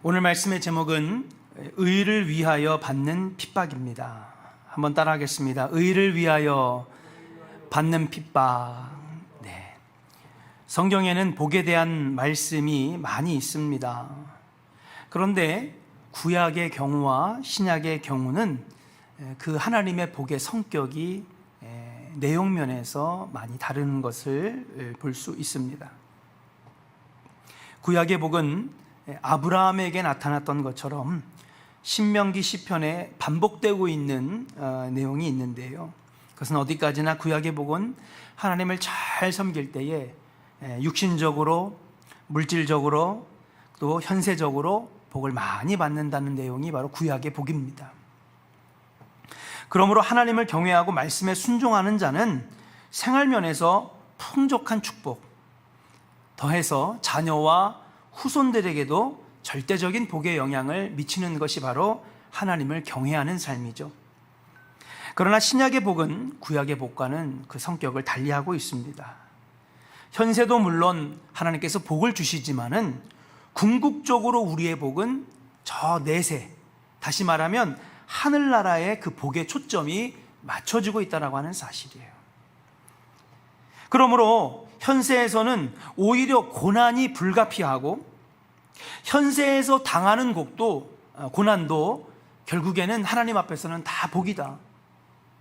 오늘 말씀의 제목은 의를 위하여 받는 핍박입니다. 한번 따라하겠습니다. 의를 위하여 받는 핍박. 네. 성경에는 복에 대한 말씀이 많이 있습니다. 그런데 구약의 경우와 신약의 경우는 그 하나님의 복의 성격이 내용면에서 많이 다른 것을 볼 수 있습니다. 구약의 복은 아브라함에게 나타났던 것처럼 신명기 시편에 반복되고 있는 내용이 있는데요. 그것은 어디까지나 구약의 복은 하나님을 잘 섬길 때에 육신적으로, 물질적으로, 또 현세적으로 복을 많이 받는다는 내용이 바로 구약의 복입니다. 그러므로 하나님을 경외하고 말씀에 순종하는 자는 생활면에서 풍족한 축복, 더해서 자녀와 후손들에게도 절대적인 복의 영향을 미치는 것이 바로 하나님을 경외하는 삶이죠. 그러나 신약의 복은 구약의 복과는 그 성격을 달리하고 있습니다. 현세도 물론 하나님께서 복을 주시지만은 궁극적으로 우리의 복은 저 내세, 다시 말하면 하늘나라의 그 복의 초점이 맞춰지고 있다고 하는 사실이에요. 그러므로 현세에서는 오히려 고난이 불가피하고 현세에서 당하는 고난도 결국에는 하나님 앞에서는 다 복이다.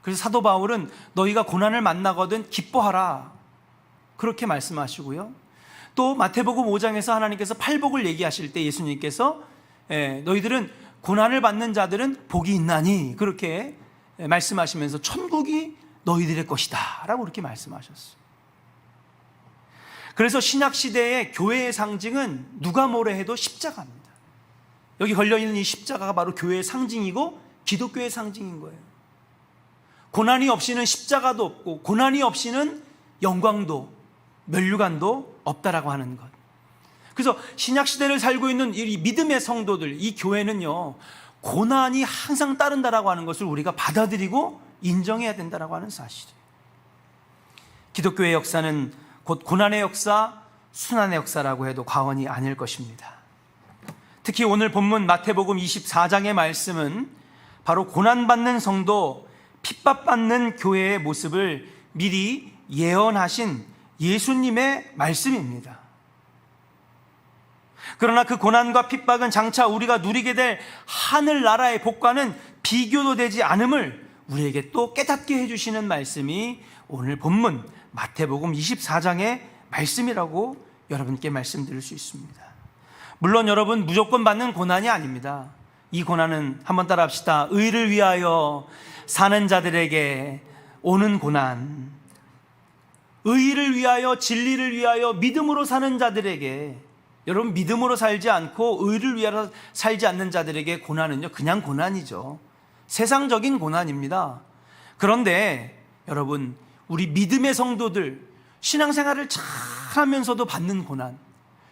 그래서 사도 바울은 너희가 고난을 만나거든 기뻐하라, 그렇게 말씀하시고요. 또 마태복음 5장에서 하나님께서 팔복을 얘기하실 때 예수님께서 너희들은 고난을 받는 자들은 복이 있나니, 그렇게 말씀하시면서 천국이 너희들의 것이다 라고 그렇게 말씀하셨어요. 그래서 신약시대의 교회의 상징은 누가 뭐래 해도 십자가입니다. 여기 걸려있는 이 십자가가 바로 교회의 상징이고 기독교의 상징인 거예요. 고난이 없이는 십자가도 없고 고난이 없이는 영광도 면류관도 없다라고 하는 것. 그래서 신약시대를 살고 있는 이 믿음의 성도들, 이 교회는요, 고난이 항상 따른다라고 하는 것을 우리가 받아들이고 인정해야 된다라고 하는 사실이에요. 기독교의 역사는 곧 고난의 역사, 순환의 역사라고 해도 과언이 아닐 것입니다. 특히 오늘 본문 마태복음 24장의 말씀은 바로 고난받는 성도, 핍박받는 교회의 모습을 미리 예언하신 예수님의 말씀입니다. 그러나 그 고난과 핍박은 장차 우리가 누리게 될 하늘나라의 복과는 비교도 되지 않음을 우리에게 또 깨닫게 해주시는 말씀이 오늘 본문 마태복음 24장의 말씀이라고 여러분께 말씀드릴 수 있습니다. 물론 여러분, 무조건 받는 고난이 아닙니다. 이 고난은 한번 따라 합시다. 의를 위하여 사는 자들에게 오는 고난, 의를 위하여, 진리를 위하여 믿음으로 사는 자들에게, 여러분, 믿음으로 살지 않고 의를 위하여 살지 않는 자들에게 고난은요, 그냥 고난이죠. 세상적인 고난입니다. 그런데 여러분, 우리 믿음의 성도들, 신앙생활을 잘 하면서도 받는 고난,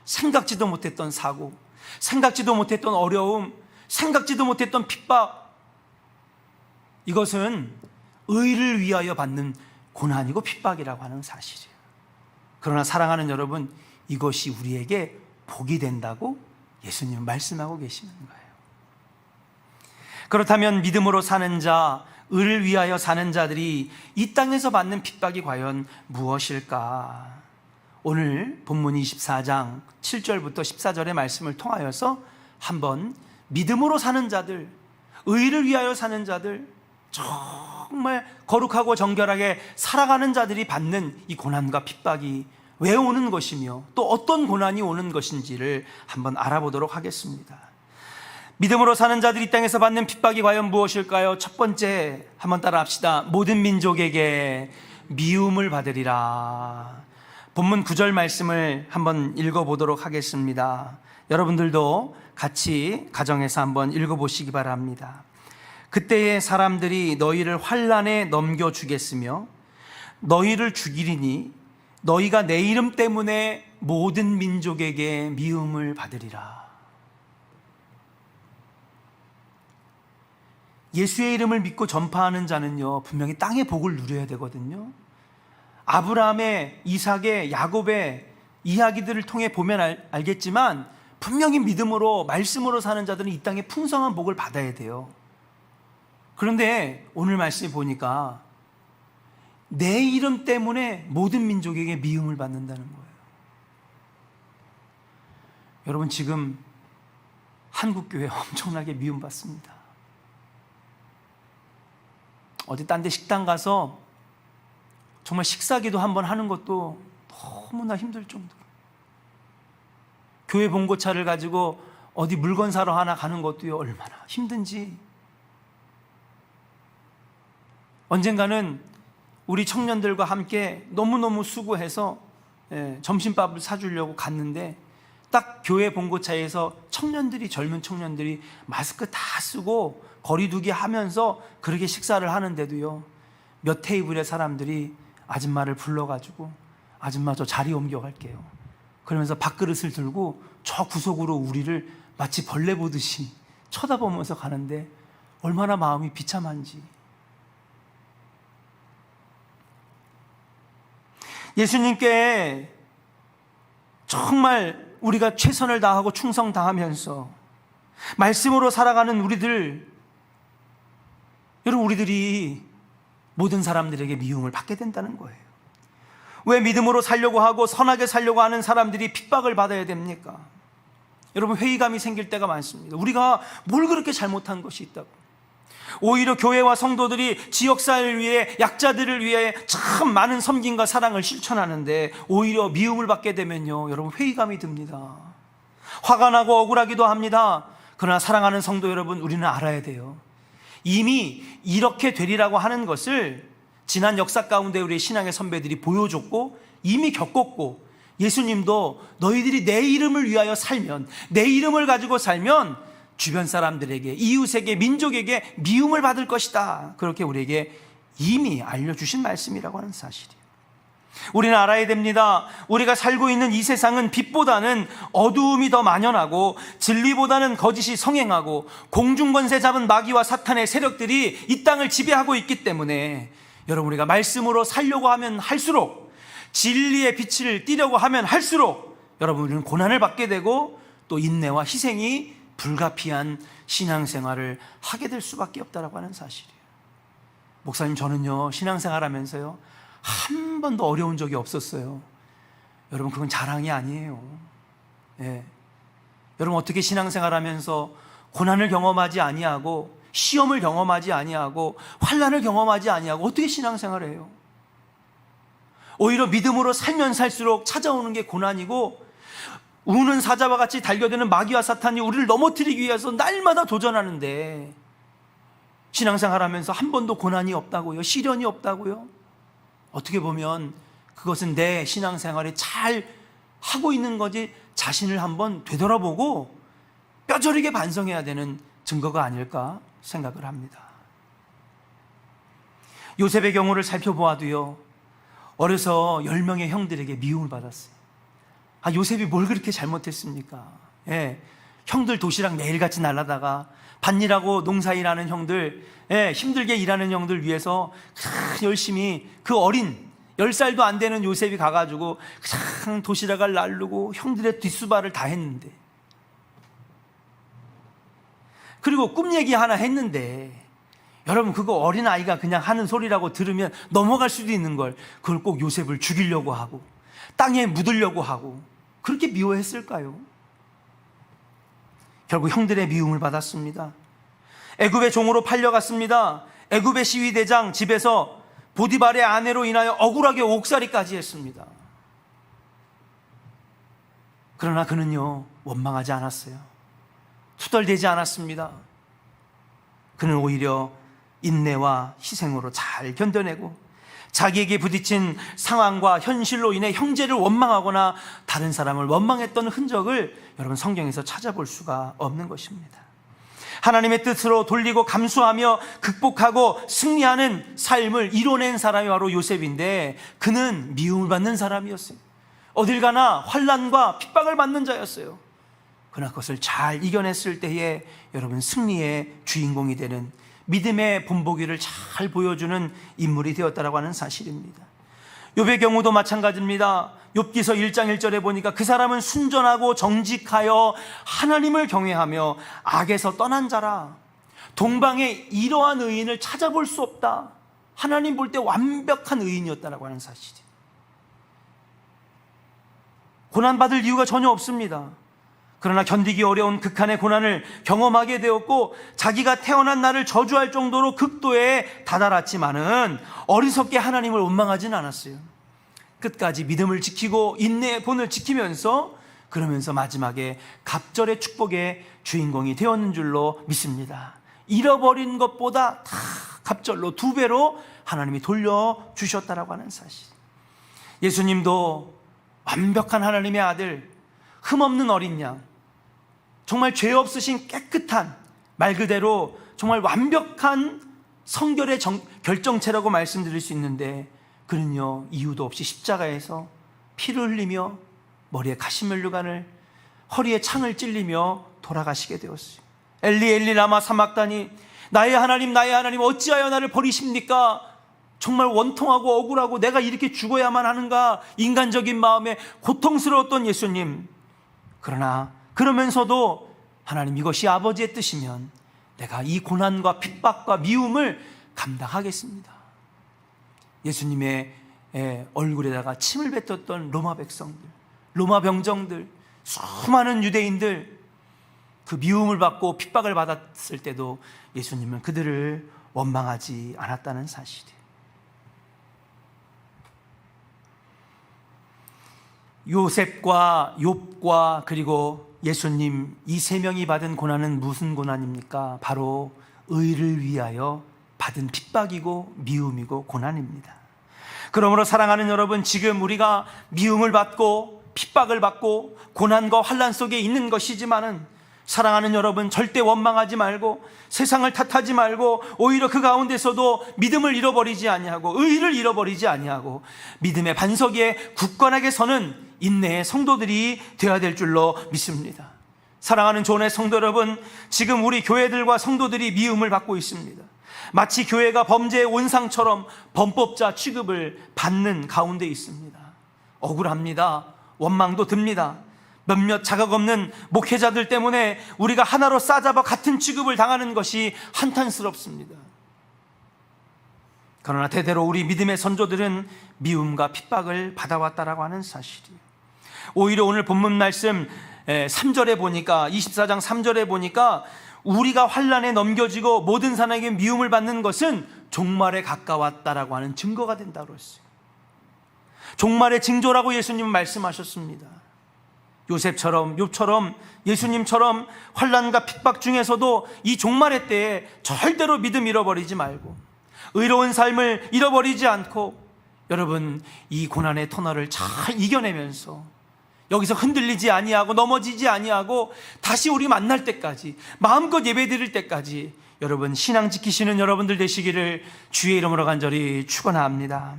생각지도 못했던 사고, 생각지도 못했던 어려움, 생각지도 못했던 핍박, 이것은 의를 위하여 받는 고난이고 핍박이라고 하는 사실이에요. 그러나 사랑하는 여러분, 이것이 우리에게 복이 된다고 예수님은 말씀하고 계시는 거예요. 그렇다면 믿음으로 사는 자, 의를 위하여 사는 자들이 이 땅에서 받는 핍박이 과연 무엇일까? 오늘 본문 24장 7절부터 14절의 말씀을 통하여서 한번 믿음으로 사는 자들, 의를 위하여 사는 자들, 정말 거룩하고 정결하게 살아가는 자들이 받는 이 고난과 핍박이 왜 오는 것이며 또 어떤 고난이 오는 것인지를 한번 알아보도록 하겠습니다. 믿음으로 사는 자들이 이 땅에서 받는 핍박이 과연 무엇일까요? 첫 번째, 한번 따라 합시다. 모든 민족에게 미움을 받으리라. 본문 9절 말씀을 한번 읽어보도록 하겠습니다. 여러분들도 같이 가정에서 한번 읽어보시기 바랍니다. 그때의 사람들이 너희를 환난에 넘겨주겠으며 너희를 죽이리니 너희가 내 이름 때문에 모든 민족에게 미움을 받으리라. 예수의 이름을 믿고 전파하는 자는요, 분명히 땅의 복을 누려야 되거든요. 아브라함의, 이삭의, 야곱의 이야기들을 통해 보면 알겠지만 분명히 믿음으로 말씀으로 사는 자들은 이 땅에 풍성한 복을 받아야 돼요. 그런데 오늘 말씀에 보니까 내 이름 때문에 모든 민족에게 미움을 받는다는 거예요. 여러분, 지금 한국교회 엄청나게 미움받습니다. 어디 딴 데 식당 가서 정말 식사기도 한번 하는 것도 너무나 힘들 정도로, 교회 봉고차를 가지고 어디 물건 사러 하나 가는 것도요 얼마나 힘든지. 언젠가는 우리 청년들과 함께 너무너무 수고해서 점심밥을 사주려고 갔는데 딱 교회 봉고차에서 젊은 청년들이 마스크 다 쓰고 거리두기 하면서 그렇게 식사를 하는데도요, 몇 테이블의 사람들이 아줌마를 불러가지고 아줌마 저 자리 옮겨갈게요, 그러면서 밥그릇을 들고 저 구석으로 우리를 마치 벌레 보듯이 쳐다보면서 가는데 얼마나 마음이 비참한지. 예수님께 정말 우리가 최선을 다하고 충성 다하면서 말씀으로 살아가는 우리들, 여러분, 우리들이 모든 사람들에게 미움을 받게 된다는 거예요. 왜 믿음으로 살려고 하고 선하게 살려고 하는 사람들이 핍박을 받아야 됩니까? 여러분, 회의감이 생길 때가 많습니다. 우리가 뭘 그렇게 잘못한 것이 있다고. 오히려 교회와 성도들이 지역사회를 위해, 약자들을 위해 참 많은 섬김과 사랑을 실천하는데 오히려 미움을 받게 되면요, 여러분, 회의감이 듭니다. 화가 나고 억울하기도 합니다. 그러나 사랑하는 성도 여러분, 우리는 알아야 돼요. 이미 이렇게 되리라고 하는 것을 지난 역사 가운데 우리 신앙의 선배들이 보여줬고 이미 겪었고, 예수님도 너희들이 내 이름을 위하여 살면, 내 이름을 가지고 살면 주변 사람들에게, 이웃에게, 민족에게 미움을 받을 것이다, 그렇게 우리에게 이미 알려주신 말씀이라고 하는 사실이에요. 우리는 알아야 됩니다. 우리가 살고 있는 이 세상은 빛보다는 어두움이 더 만연하고 진리보다는 거짓이 성행하고 공중권세 잡은 마귀와 사탄의 세력들이 이 땅을 지배하고 있기 때문에 여러분, 우리가 말씀으로 살려고 하면 할수록, 진리의 빛을 띠려고 하면 할수록 여러분, 우리는 고난을 받게 되고 또 인내와 희생이 불가피한 신앙생활을 하게 될 수밖에 없다라고 하는 사실이에요. 목사님, 저는요 신앙생활하면서요 한 번도 어려운 적이 없었어요. 여러분, 그건 자랑이 아니에요. 여러분, 어떻게 신앙생활하면서 고난을 경험하지 아니하고 시험을 경험하지 아니하고 환난을 경험하지 아니하고 어떻게 신앙생활해요? 오히려 믿음으로 살면 살수록 찾아오는 게 고난이고, 우는 사자와 같이 달겨드는 마귀와 사탄이 우리를 넘어뜨리기 위해서 날마다 도전하는데 신앙생활하면서 한 번도 고난이 없다고요? 시련이 없다고요? 어떻게 보면 그것은 내 신앙생활에 잘 하고 있는 거지, 자신을 한번 되돌아보고 뼈저리게 반성해야 되는 증거가 아닐까 생각을 합니다. 요셉의 경우를 살펴보아도요, 어려서 10명의 형들에게 미움을 받았어요. 요셉이 뭘 그렇게 잘못했습니까? 형들 도시락 매일같이 날라다가 밭일하고 농사일하는 형들, 힘들게 일하는 형들 위해서 열심히, 그 어린 10살도 안 되는 요셉이 가가지고 도시락을 날르고 형들의 뒷수발을 다 했는데, 그리고 꿈 얘기 하나 했는데, 여러분, 그거 어린아이가 그냥 하는 소리라고 들으면 넘어갈 수도 있는 걸, 그걸 꼭 요셉을 죽이려고 하고 땅에 묻으려고 하고 그렇게 미워했을까요? 결국 형들의 미움을 받았습니다. 애굽의 종으로 팔려갔습니다. 애굽의 시위대장 집에서 보디발의 아내로 인하여 억울하게 옥살이까지 했습니다. 그러나 그는요 원망하지 않았어요. 투덜대지 않았습니다. 그는 오히려 인내와 희생으로 잘 견뎌내고 자기에게 부딪힌 상황과 현실로 인해 형제를 원망하거나 다른 사람을 원망했던 흔적을 여러분, 성경에서 찾아볼 수가 없는 것입니다. 하나님의 뜻으로 돌리고 감수하며 극복하고 승리하는 삶을 이뤄낸 사람이 바로 요셉인데, 그는 미움을 받는 사람이었어요. 어딜 가나 환난과 핍박을 받는 자였어요. 그러나 그것을 잘 이겨냈을 때에 여러분, 승리의 주인공이 되는, 믿음의 본보기를 잘 보여주는 인물이 되었다라고 하는 사실입니다. 욥의 경우도 마찬가지입니다. 욥기서 1장 1절에 보니까 그 사람은 순전하고 정직하여 하나님을 경외하며 악에서 떠난 자라. 동방에 이러한 의인을 찾아볼 수 없다. 하나님 볼 때 완벽한 의인이었다라고 하는 사실이에요. 고난받을 이유가 전혀 없습니다. 그러나 견디기 어려운 극한의 고난을 경험하게 되었고 자기가 태어난 날을 저주할 정도로 극도에 다다랐지만은 어리석게 하나님을 원망하지는 않았어요. 끝까지 믿음을 지키고 인내의 본을 지키면서 그러면서 마지막에 갑절의 축복의 주인공이 되었는 줄로 믿습니다. 잃어버린 것보다 다 갑절로 2배로 하나님이 돌려주셨다라고 하는 사실. 예수님도 완벽한 하나님의 아들, 흠없는 어린 양, 정말 죄 없으신 깨끗한, 말 그대로 정말 완벽한 성결의 결정체라고 말씀드릴 수 있는데 그는요 이유도 없이 십자가에서 피를 흘리며 머리에 가시면류관을, 허리에 창을 찔리며 돌아가시게 되었어요. 엘리 엘리 라마 사막다니, 나의 하나님 나의 하나님 어찌하여 나를 버리십니까? 정말 원통하고 억울하고 내가 이렇게 죽어야만 하는가, 인간적인 마음에 고통스러웠던 예수님. 그러나 그러면서도 하나님 이것이 아버지의 뜻이면 내가 이 고난과 핍박과 미움을 감당하겠습니다. 예수님의 얼굴에다가 침을 뱉었던 로마 백성들, 로마 병정들, 수많은 유대인들, 그 미움을 받고 핍박을 받았을 때도 예수님은 그들을 원망하지 않았다는 사실이에요. 요셉과 욥과 그리고 예수님, 이 3명이 받은 고난은 무슨 고난입니까? 바로 의를 위하여 받은 핍박이고 미움이고 고난입니다. 그러므로 사랑하는 여러분, 지금 우리가 미움을 받고 핍박을 받고 고난과 환난 속에 있는 것이지만은 사랑하는 여러분, 절대 원망하지 말고 세상을 탓하지 말고 오히려 그 가운데서도 믿음을 잃어버리지 아니하고 의를 잃어버리지 아니하고 믿음의 반석 위에 굳건하게 서는 인내의 성도들이 되어야 될 줄로 믿습니다. 사랑하는 교회 성도 여러분, 지금 우리 교회들과 성도들이 미움을 받고 있습니다. 마치 교회가 범죄의 온상처럼 범법자 취급을 받는 가운데 있습니다. 억울합니다. 원망도 듭니다. 몇몇 자각 없는 목회자들 때문에 우리가 하나로 싸잡아 같은 취급을 당하는 것이 한탄스럽습니다. 그러나 대대로 우리 믿음의 선조들은 미움과 핍박을 받아왔다라고 하는 사실이에요. 오히려 오늘 본문 말씀 3절에 보니까, 24장 3절에 보니까 우리가 환난에 넘겨지고 모든 사람에게 미움을 받는 것은 종말에 가까웠다라고 하는 증거가 된다고 했어요. 종말의 징조라고 예수님은 말씀하셨습니다. 요셉처럼, 욥처럼, 예수님처럼 환난과 핍박 중에서도 이 종말의 때에 절대로 믿음 잃어버리지 말고 의로운 삶을 잃어버리지 않고 여러분 이 고난의 터널을 잘 이겨내면서 여기서 흔들리지 아니하고 넘어지지 아니하고 다시 우리 만날 때까지 마음껏 예배드릴 때까지 여러분 신앙 지키시는 여러분들 되시기를 주의 이름으로 간절히 축원합니다.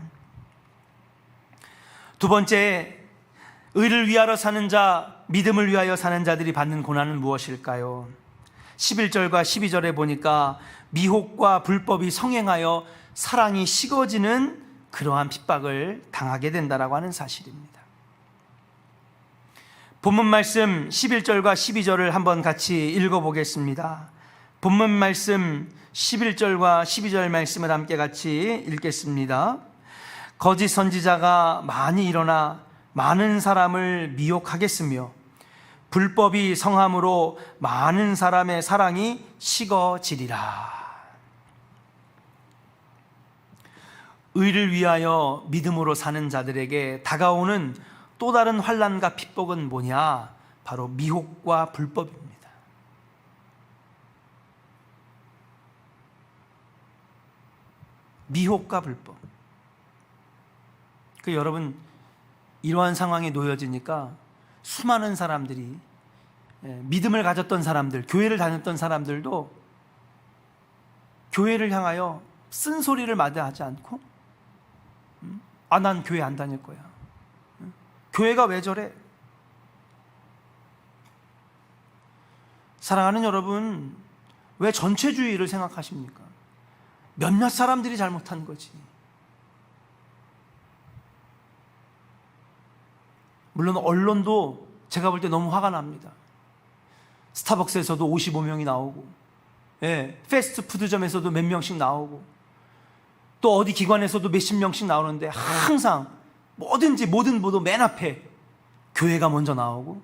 두 번째, 의를 위하여 사는 자, 믿음을 위하여 사는 자들이 받는 고난은 무엇일까요? 11절과 12절에 보니까 미혹과 불법이 성행하여 사랑이 식어지는 그러한 핍박을 당하게 된다라고 하는 사실입니다. 본문 말씀 11절과 12절을 한번 같이 읽어보겠습니다. 본문 말씀 11절과 12절 말씀을 함께 같이 읽겠습니다. 거짓 선지자가 많이 일어나 많은 사람을 미혹하겠으며 불법이 성함으로 많은 사람의 사랑이 식어지리라. 의를 위하여 믿음으로 사는 자들에게 다가오는 또 다른 환난과 핍박은 뭐냐? 바로 미혹과 불법입니다. 미혹과 불법. 여러분 이러한 상황에 놓여지니까 수많은 사람들이, 믿음을 가졌던 사람들, 교회를 다녔던 사람들도 교회를 향하여 쓴소리를 마다하지 않고 난 교회 안 다닐 거야. 교회가 왜 저래? 사랑하는 여러분, 왜 전체주의를 생각하십니까? 몇몇 사람들이 잘못한 거지. 물론 언론도 제가 볼 때 너무 화가 납니다. 스타벅스에서도 55명이 나오고, 패스트푸드점에서도 몇 명씩 나오고, 또 어디 기관에서도 몇십 명씩 나오는데 항상 뭐든지 모든 보도 맨 앞에 교회가 먼저 나오고,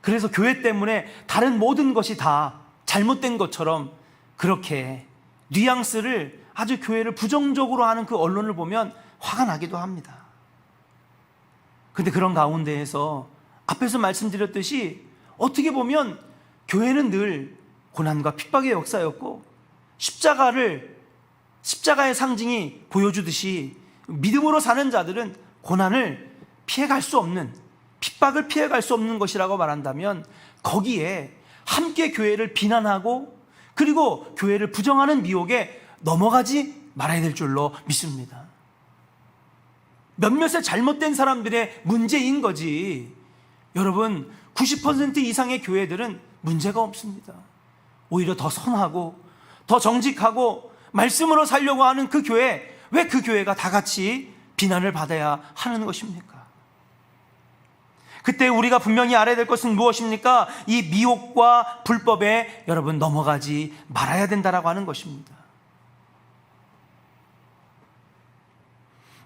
그래서 교회 때문에 다른 모든 것이 다 잘못된 것처럼 그렇게 뉘앙스를 아주 교회를 부정적으로 하는 그 언론을 보면 화가 나기도 합니다. 근데 그런 가운데에서 앞에서 말씀드렸듯이 어떻게 보면 교회는 늘 고난과 핍박의 역사였고, 십자가의 상징이 보여주듯이 믿음으로 사는 자들은 고난을 피해갈 수 없는, 핍박을 피해갈 수 없는 것이라고 말한다면 거기에 함께 교회를 비난하고 그리고 교회를 부정하는 미혹에 넘어가지 말아야 될 줄로 믿습니다. 몇몇의 잘못된 사람들의 문제인 거지, 여러분 90% 이상의 교회들은 문제가 없습니다. 오히려 더 선하고 더 정직하고 말씀으로 살려고 하는 그 교회, 왜 그 교회가 다 같이 비난을 받아야 하는 것입니까? 그때 우리가 분명히 알아야 될 것은 무엇입니까? 이 미혹과 불법에 여러분 넘어가지 말아야 된다라고 하는 것입니다.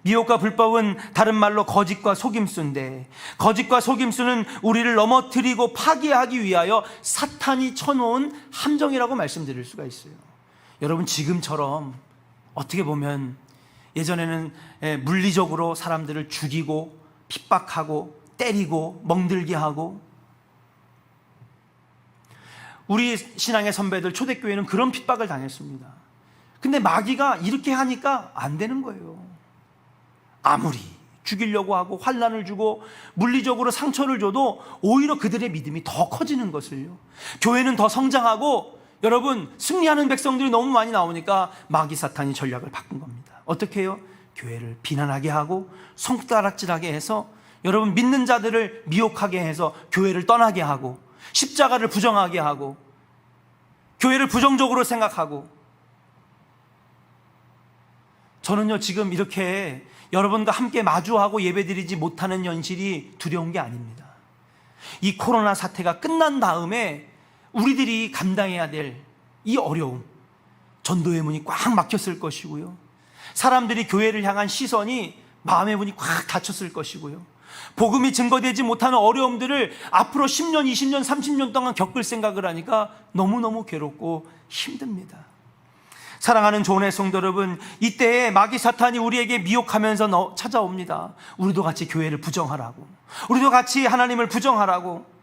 미혹과 불법은 다른 말로 거짓과 속임수인데, 거짓과 속임수는 우리를 넘어뜨리고 파괴하기 위하여 사탄이 쳐놓은 함정이라고 말씀드릴 수가 있어요. 여러분 지금처럼 어떻게 보면 예전에는 물리적으로 사람들을 죽이고 핍박하고 때리고 멍들게 하고, 우리 신앙의 선배들 초대교회는 그런 핍박을 당했습니다. 근데 마귀가 이렇게 하니까 안 되는 거예요. 아무리 죽이려고 하고 환난을 주고 물리적으로 상처를 줘도 오히려 그들의 믿음이 더 커지는 것을요. 교회는 더 성장하고, 여러분 승리하는 백성들이 너무 많이 나오니까 마귀 사탄이 전략을 바꾼 겁니다. 어떻게 해요? 교회를 비난하게 하고 손가락질하게 해서 여러분 믿는 자들을 미혹하게 해서 교회를 떠나게 하고, 십자가를 부정하게 하고, 교회를 부정적으로 생각하고. 저는요 지금 이렇게 여러분과 함께 마주하고 예배드리지 못하는 현실이 두려운 게 아닙니다. 이 코로나 사태가 끝난 다음에 우리들이 감당해야 될 이 어려움, 전도의 문이 꽉 막혔을 것이고요, 사람들이 교회를 향한 시선이 마음의 문이 꽉 닫혔을 것이고요, 복음이 증거되지 못하는 어려움들을 앞으로 10년, 20년, 30년 동안 겪을 생각을 하니까 너무너무 괴롭고 힘듭니다. 사랑하는 조은의 성도 여러분, 이때에 마귀 사탄이 우리에게 미혹하면서 찾아옵니다. 우리도 같이 교회를 부정하라고, 우리도 같이 하나님을 부정하라고.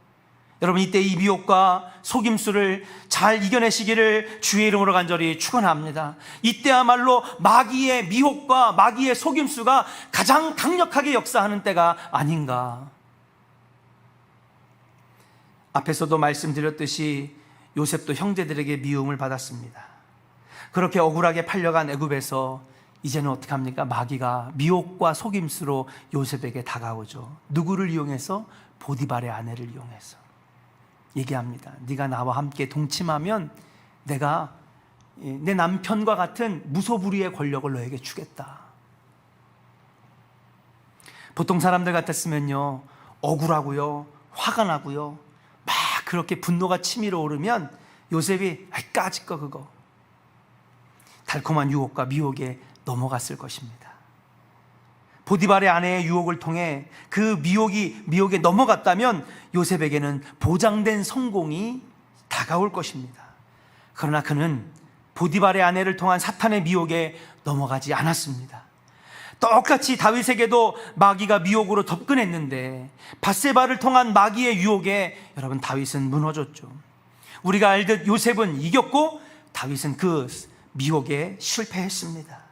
여러분 이때 이 미혹과 속임수를 잘 이겨내시기를 주의 이름으로 간절히 축원합니다. 이때야말로 마귀의 미혹과 마귀의 속임수가 가장 강력하게 역사하는 때가 아닌가. 앞에서도 말씀드렸듯이 요셉도 형제들에게 미움을 받았습니다. 그렇게 억울하게 팔려간 애굽에서 이제는 어떻게 합니까? 마귀가 미혹과 속임수로 요셉에게 다가오죠. 누구를 이용해서? 보디발의 아내를 이용해서 얘기합니다. 네가 나와 함께 동침하면 내가 내 남편과 같은 무소불위의 권력을 너에게 주겠다. 보통 사람들 같았으면요 억울하고요, 화가 나고요, 막 그렇게 분노가 치밀어 오르면 요셉이 까짓 거 그거, 달콤한 유혹과 미혹에 넘어갔을 것입니다. 보디발의 아내의 유혹을 통해 그 미혹에 넘어갔다면 요셉에게는 보장된 성공이 다가올 것입니다. 그러나 그는 보디발의 아내를 통한 사탄의 미혹에 넘어가지 않았습니다. 똑같이 다윗에게도 마귀가 미혹으로 접근했는데 밧세바를 통한 마귀의 유혹에 여러분 다윗은 무너졌죠. 우리가 알듯 요셉은 이겼고 다윗은 그 미혹에 실패했습니다.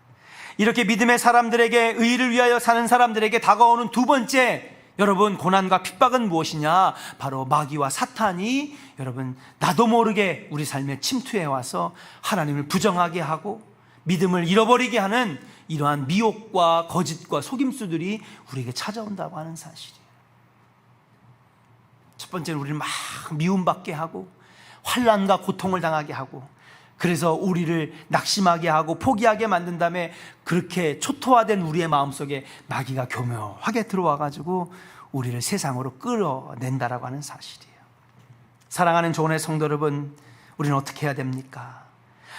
이렇게 믿음의 사람들에게, 의를 위하여 사는 사람들에게 다가오는 두 번째 여러분 고난과 핍박은 무엇이냐? 바로 마귀와 사탄이 여러분 나도 모르게 우리 삶에 침투해 와서 하나님을 부정하게 하고 믿음을 잃어버리게 하는 이러한 미혹과 거짓과 속임수들이 우리에게 찾아온다고 하는 사실이에요. 첫 번째는 우리를 막 미움받게 하고 환난과 고통을 당하게 하고, 그래서 우리를 낙심하게 하고 포기하게 만든 다음에 그렇게 초토화된 우리의 마음속에 마귀가 교묘하게 들어와 가지고 우리를 세상으로 끌어낸다라고 하는 사실이에요. 사랑하는 조언의 성도 여러분, 우리는 어떻게 해야 됩니까?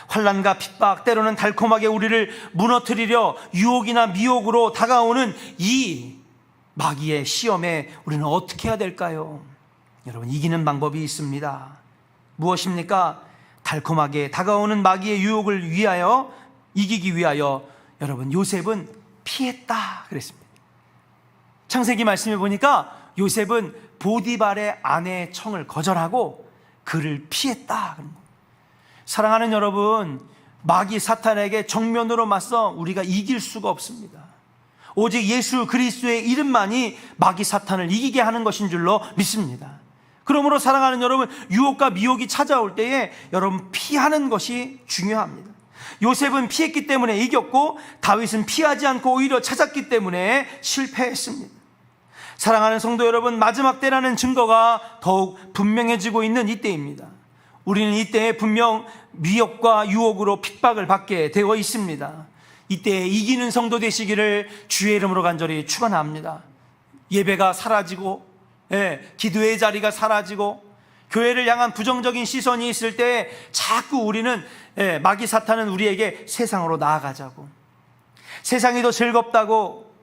환난과 핍박, 때로는 달콤하게 우리를 무너뜨리려 유혹이나 미혹으로 다가오는 이 마귀의 시험에 우리는 어떻게 해야 될까요? 여러분, 이기는 방법이 있습니다. 무엇입니까? 달콤하게 다가오는 마귀의 유혹을 이기기 위하여 여러분, 요셉은 피했다 그랬습니다. 창세기 말씀해 보니까 요셉은 보디발의 아내의 청을 거절하고 그를 피했다. 사랑하는 여러분, 마귀 사탄에게 정면으로 맞서 우리가 이길 수가 없습니다. 오직 예수 그리스도의 이름만이 마귀 사탄을 이기게 하는 것인 줄로 믿습니다. 그러므로 사랑하는 여러분, 유혹과 미혹이 찾아올 때에 여러분 피하는 것이 중요합니다. 요셉은 피했기 때문에 이겼고 다윗은 피하지 않고 오히려 찾았기 때문에 실패했습니다. 사랑하는 성도 여러분, 마지막 때라는 증거가 더욱 분명해지고 있는 이때입니다. 우리는 이때에 분명 미혹과 유혹으로 핍박을 받게 되어 있습니다. 이때에 이기는 성도 되시기를 주의 이름으로 간절히 축원합니다. 예배가 사라지고 기도의 자리가 사라지고 교회를 향한 부정적인 시선이 있을 때 자꾸 우리는 마귀 사탄은 우리에게 세상으로 나아가자고, 세상이 더 즐겁다고.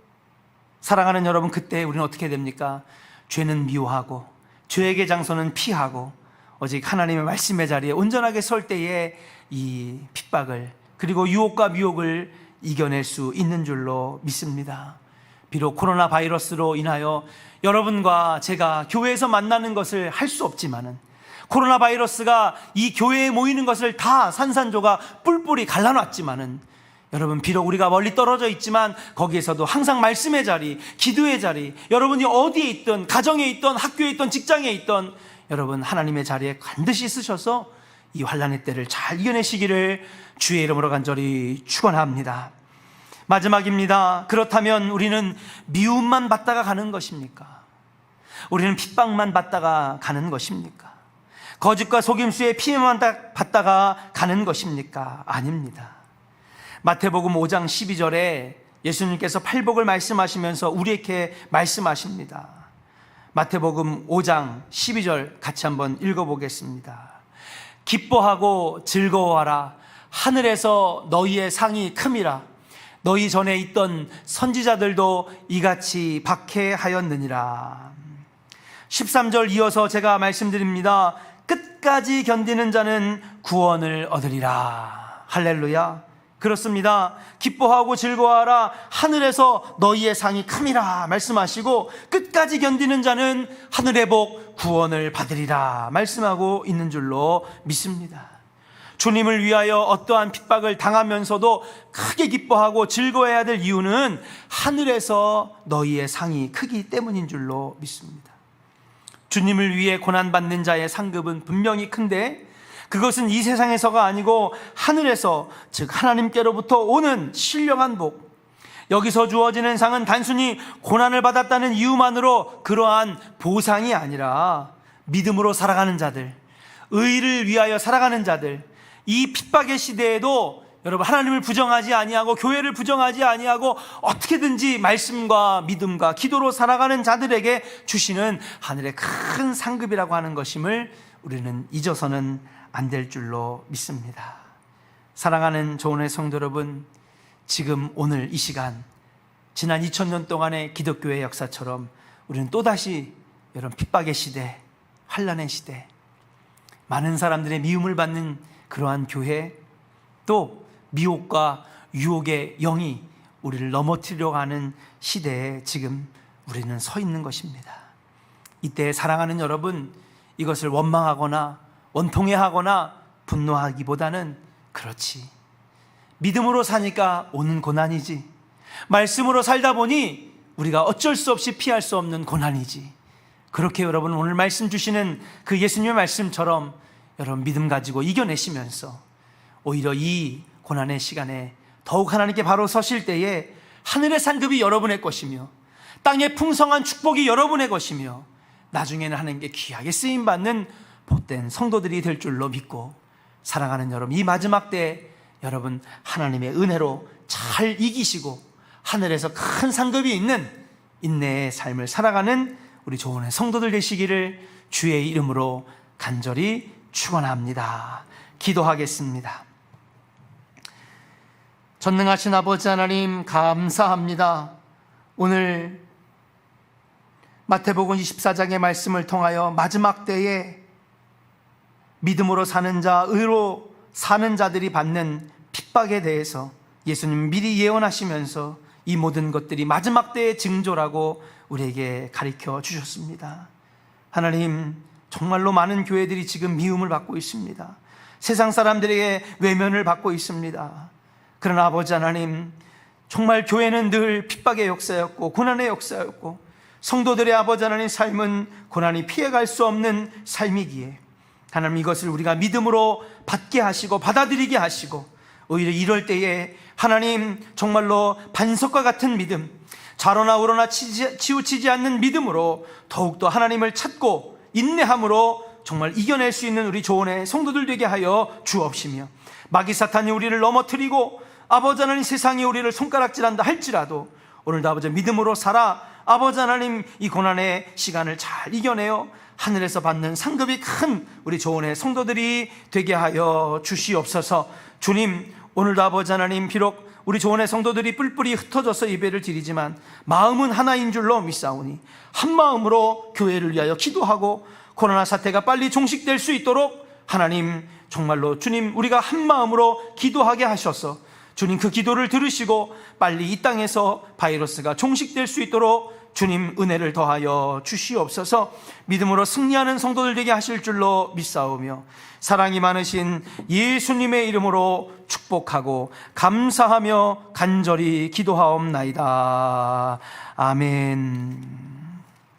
사랑하는 여러분, 그때 우리는 어떻게 됩니까? 죄는 미워하고 죄의 장소는 피하고 오직 하나님의 말씀의 자리에 온전하게 설 때에 이 핍박을 그리고 유혹과 미혹을 이겨낼 수 있는 줄로 믿습니다. 비록 코로나 바이러스로 인하여 여러분과 제가 교회에서 만나는 것을 할 수 없지만은, 코로나 바이러스가 이 교회에 모이는 것을 다 산산조각 뿔뿔이 갈라놨지만은, 여러분, 비록 우리가 멀리 떨어져 있지만 거기에서도 항상 말씀의 자리, 기도의 자리, 여러분이 어디에 있든, 가정에 있든, 학교에 있든, 직장에 있든 여러분 하나님의 자리에 반드시 쓰셔서 이 환난의 때를 잘 이겨내시기를 주의 이름으로 간절히 축원합니다. 마지막입니다. 그렇다면 우리는 미움만 받다가 가는 것입니까? 우리는 핍박만 받다가 가는 것입니까? 거짓과 속임수의 피해만 받다가 가는 것입니까? 아닙니다. 마태복음 5장 12절에 예수님께서 팔복을 말씀하시면서 우리에게 말씀하십니다. 마태복음 5장 12절 같이 한번 읽어보겠습니다. 기뻐하고 즐거워하라. 하늘에서 너희의 상이 큼이라. 너희 전에 있던 선지자들도 이같이 박해하였느니라. 13절 이어서 제가 말씀드립니다. 끝까지 견디는 자는 구원을 얻으리라. 할렐루야. 그렇습니다. 기뻐하고 즐거워하라. 하늘에서 너희의 상이 큼이라 말씀하시고, 끝까지 견디는 자는 하늘의 복 구원을 받으리라 말씀하고 있는 줄로 믿습니다. 주님을 위하여 어떠한 핍박을 당하면서도 크게 기뻐하고 즐거워해야 될 이유는 하늘에서 너희의 상이 크기 때문인 줄로 믿습니다. 주님을 위해 고난받는 자의 상급은 분명히 큰데, 그것은 이 세상에서가 아니고 하늘에서, 즉 하나님께로부터 오는 신령한 복, 여기서 주어지는 상은 단순히 고난을 받았다는 이유만으로 그러한 보상이 아니라 믿음으로 살아가는 자들, 의를 위하여 살아가는 자들, 이 핍박의 시대에도 여러분 하나님을 부정하지 아니하고 교회를 부정하지 아니하고 어떻게든지 말씀과 믿음과 기도로 살아가는 자들에게 주시는 하늘의 큰 상급이라고 하는 것임을 우리는 잊어서는 안 될 줄로 믿습니다. 사랑하는 조은의 성도 여러분, 지금 오늘 이 시간, 지난 2000년 동안의 기독교의 역사처럼 우리는 또다시 여러분 핍박의 시대, 환난의 시대, 많은 사람들의 미움을 받는 그러한 교회, 또 미혹과 유혹의 영이 우리를 넘어뜨리려고 하는 시대에 지금 우리는 서 있는 것입니다. 이때 사랑하는 여러분, 이것을 원망하거나 원통해하거나 분노하기보다는, 그렇지, 믿음으로 사니까 오는 고난이지, 말씀으로 살다 보니 우리가 어쩔 수 없이 피할 수 없는 고난이지, 그렇게 여러분 오늘 말씀 주시는 그 예수님의 말씀처럼 여러분 믿음 가지고 이겨내시면서 오히려 이 고난의 시간에 더욱 하나님께 바로 서실 때에 하늘의 상급이 여러분의 것이며 땅의 풍성한 축복이 여러분의 것이며 나중에는 하나님께 귀하게 쓰임받는 복된 성도들이 될 줄로 믿고, 사랑하는 여러분, 이 마지막 때 여러분 하나님의 은혜로 잘 이기시고 하늘에서 큰 상급이 있는 인내의 삶을 살아가는 우리 조은의 성도들 되시기를 주의 이름으로 간절히 축원합니다. 기도하겠습니다. 전능하신 아버지 하나님, 감사합니다. 오늘 마태복음 24장의 말씀을 통하여 마지막 때에 믿음으로 사는 자, 의로 사는 자들이 받는 핍박에 대해서 예수님 미리 예언하시면서 이 모든 것들이 마지막 때의 징조라고 우리에게 가르쳐 주셨습니다. 하나님, 정말로 많은 교회들이 지금 미움을 받고 있습니다. 세상 사람들에게 외면을 받고 있습니다. 그러나 아버지 하나님, 정말 교회는 늘 핍박의 역사였고 고난의 역사였고 성도들의 아버지 하나님 삶은 고난이 피해갈 수 없는 삶이기에 하나님, 이것을 우리가 믿음으로 받게 하시고 받아들이게 하시고 오히려 이럴 때에 하나님 정말로 반석과 같은 믿음, 좌로나 우로나 치우치지 않는 믿음으로 더욱더 하나님을 찾고 인내함으로 정말 이겨낼 수 있는 우리 조은의 성도들 되게 하여 주옵시며, 마귀 사탄이 우리를 넘어뜨리고 아버지 하나님 세상이 우리를 손가락질한다 할지라도 오늘도 아버지 믿음으로 살아 아버지 하나님 이 고난의 시간을 잘 이겨내어 하늘에서 받는 상급이 큰 우리 조은의 성도들이 되게 하여 주시옵소서. 주님, 오늘도 아버지 하나님 비록 우리 조은의 성도들이 뿔뿔이 흩어져서 예배를 드리지만 마음은 하나인 줄로 믿사오니 한 마음으로 교회를 위하여 기도하고 코로나 사태가 빨리 종식될 수 있도록 하나님 정말로 주님 우리가 한 마음으로 기도하게 하셔서 주님 그 기도를 들으시고 빨리 이 땅에서 바이러스가 종식될 수 있도록 주님 은혜를 더하여 주시옵소서. 믿음으로 승리하는 성도들 되게 하실 줄로 믿사오며 사랑이 많으신 예수님의 이름으로 축복하고 감사하며 간절히 기도하옵나이다. 아멘.